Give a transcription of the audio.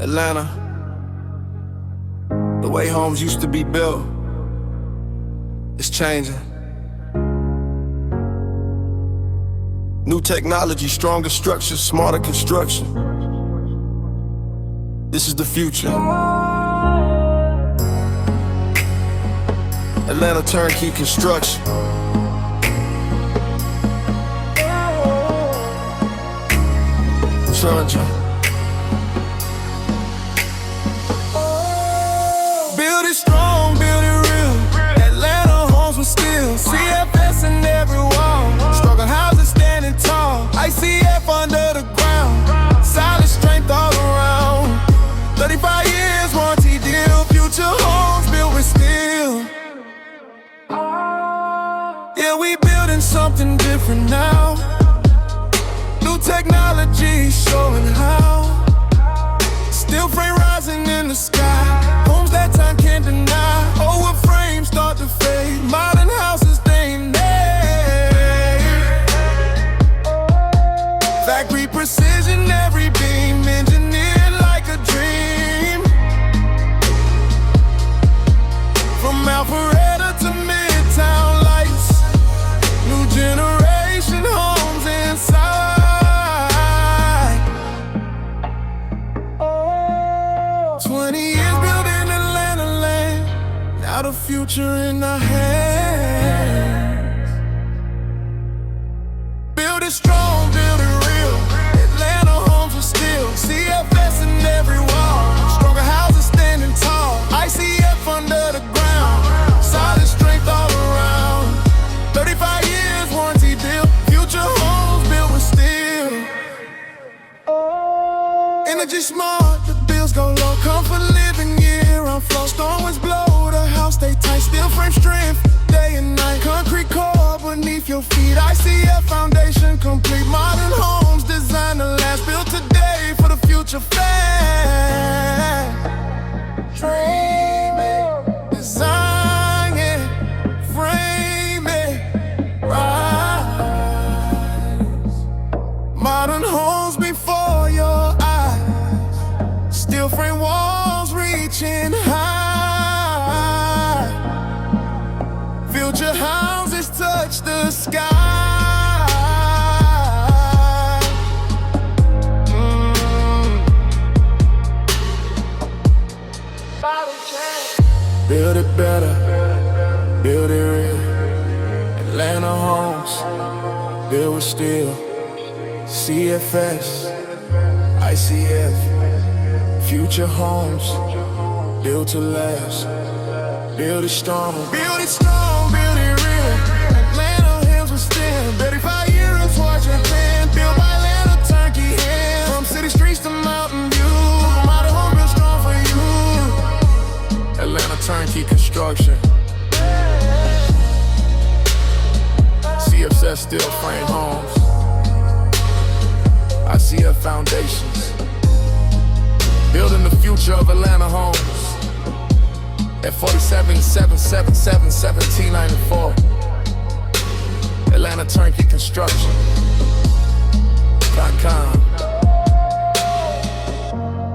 Atlanta, the way homes used to be built, it's changing. New technology, stronger structures, smarter construction. This is the future. Atlanta turnkey construction. Georgia. Build it strong, build it real. Atlanta homes with steel. CFS in every wall. Struggle houses standing tall. ICF under the ground. Solid strength all around. 35 years warranty deal. Future homes built with steel. Yeah, we building something different now. New technology showing how. Steel frame rising in the sky. Homes that time can't deny. Old frames start to fade. Modern houses they ain't made. Factory precision, every beam engineered like a dream. From Alpharetta to Midtown Lights. New generation homes inside. Now the future in our hands. Build it strong, build it real. Atlanta homes with steel. CFS in every wall. Stronger houses standing tall. ICF under the ground. Solid strength all around. 35 years warranty deal. Future homes built with steel. Energy smart, the bills go low. Comfort living year on flow. Storm winds blow. Stay tight, steel frame strength, day and night. Concrete core beneath your feet. ICF foundation complete. Modern homes designed to last. Built today for the future fast. Dream it, design it, frame it, rise. Modern homes before your eyes. Steel frame walls reaching high. Future houses touch the sky. Build it better, build it real. Atlanta homes, built with steel. CFS, ICF. Future homes, built to last. Build it strong, build it strong, build it real. Atlanta hands with steel. 35 years watching plan. Built by Atlanta turnkey hands. From city streets to Mountain View. Modern home built strong for you. Atlanta turnkey construction. CFS steel frame homes. ICF foundations. Building the future of Atlanta homes. At 47-777-1794. Atlanta Turnkey Construction.com.